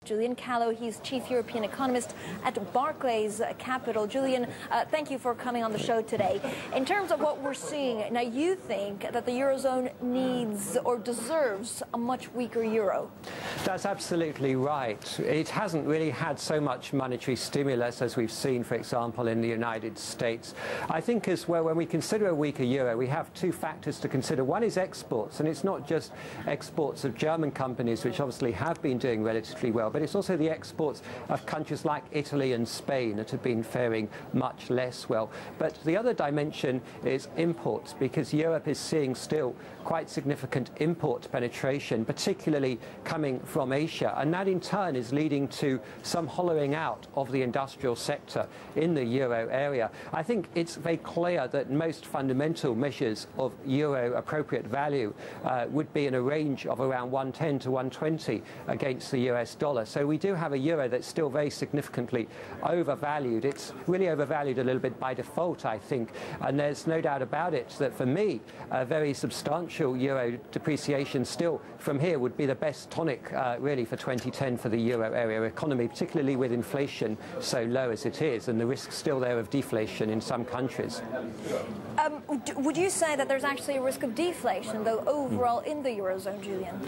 Julian Callow, he's Chief European Economist at Barclays Capital. Julian, thank you for coming on the show today. In terms of what we're seeing, now you think that the Eurozone needs or deserves a much weaker euro? That's absolutely right. It hasn't really had so much monetary stimulus as we've seen, for example, in the United States. I think as well, when we consider a weaker euro, we have two factors to consider. One is exports, and it's not just exports of German companies, which obviously have been doing relatively well, but it's also the exports of countries like Italy and Spain that have been faring much less well. But the other dimension is imports, because Europe is seeing still quite significant import penetration, particularly coming from Asia, and that in turn is leading to some hollowing out of the industrial sector in the euro area. I think it's very clear that most fundamental measures of euro appropriate value would be in a range of around 110 to 120 against the US dollar. So we do have a euro that's still very significantly overvalued. It's really overvalued a little bit by default, I think, and there's no doubt about it that for me, a very substantial euro depreciation still from here would be the best tonic really for 2010 for the euro area economy, particularly with inflation so low as it is and the risk still there of deflation in some countries. Would you say that there's actually a risk of deflation, though, overall in the Eurozone, Julian?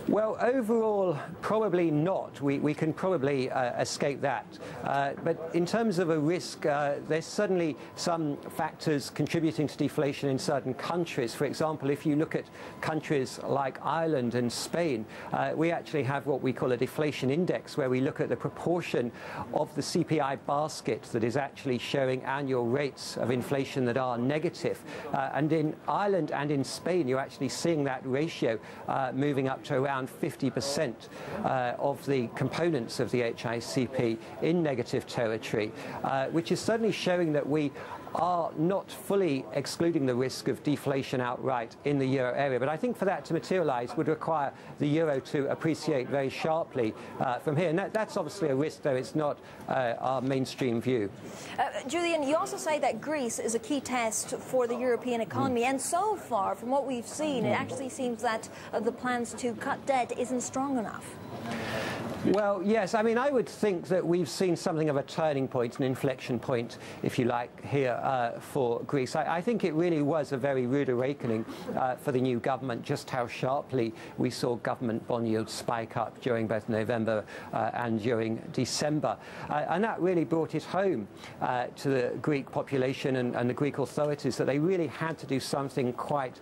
Well, overall, probably not. We can probably escape that. But in terms of a risk, there's certainly some factors contributing to deflation in certain countries. For example, if you look at countries like Ireland and Spain, we actually have what we call a deflation index, where we look at the proportion of the CPI basket that is actually showing annual rates of inflation that are negative. And in Ireland and in Spain, you're actually seeing that ratio moving up to around 50% of the components of the HICP in negative territory, which is certainly showing that we are not fully excluding the risk of deflation outright in the euro area. But I think for that to materialize would require the euro to appreciate very sharply from here. And that's obviously a risk, though it's not our mainstream view. Julian, you also say that Greece is a key test for the European economy. And so far, from what we've seen, it actually seems that the plans to cut debt isn't strong enough. Well, yes. I mean, I would think that we've seen something of a turning point, an inflection point, if you like, here for Greece. I think it really was a very rude awakening for the new government, just how sharply we saw government bond yields spike up during both November and during December. And that really brought it home to the Greek population and the Greek authorities that they really had to do something quite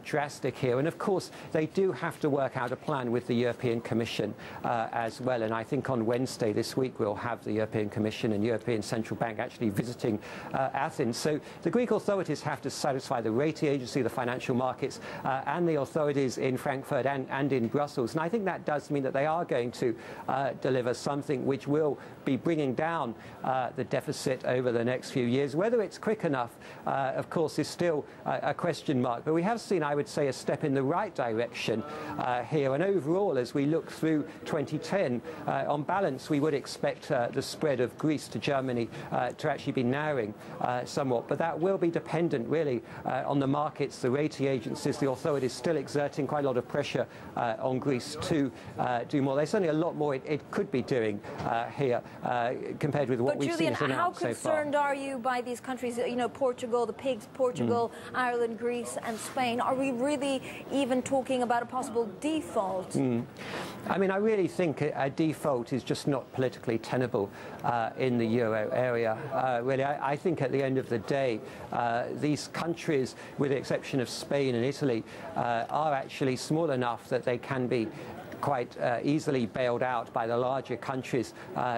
drastic here. And of course, they do have to work out a plan with the European Commission as well. And I think on Wednesday this week we'll have the European Commission and European Central Bank actually visiting Athens. So the Greek authorities have to satisfy the rating agency, the financial markets, and the authorities in Frankfurt and in Brussels. And I think that does mean that they are going to deliver something which will be bringing down the deficit over the next few years. Whether it's quick enough, of course, is still a question mark. But we have seen, I would say, a step in the right direction here. And overall, as we look through 2010, on balance, we would expect the spread of Greece to Germany to actually be narrowing somewhat. But that will be dependent, really, on the markets, the rating agencies, the authorities still exerting quite a lot of pressure on Greece to do more. There's certainly a lot more it could be doing here compared with what we've seen as announced so far. How concerned are you by these countries, you know, Portugal, the pigs, Portugal, Ireland, Greece and Spain? Are we really even talking about a possible default? I mean, I really think a default is just not politically tenable in the euro area. Really, I think at the end of the day, these countries, with the exception of Spain and Italy, are actually small enough that they can be quite easily bailed out by the larger countries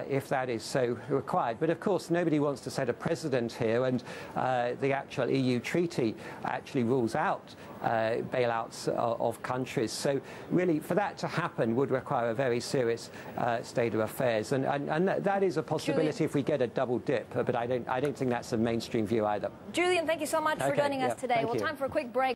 if that is so required. But of course, nobody wants to set a precedent here, and the actual EU treaty actually rules out bailouts of countries. So really, for that to happen would require a very serious state of affairs, and that is a possibility, Julian, if we get a double dip. But I don't think that's a mainstream view either. Julian, thank you so much for joining us today. Well, time for a quick break.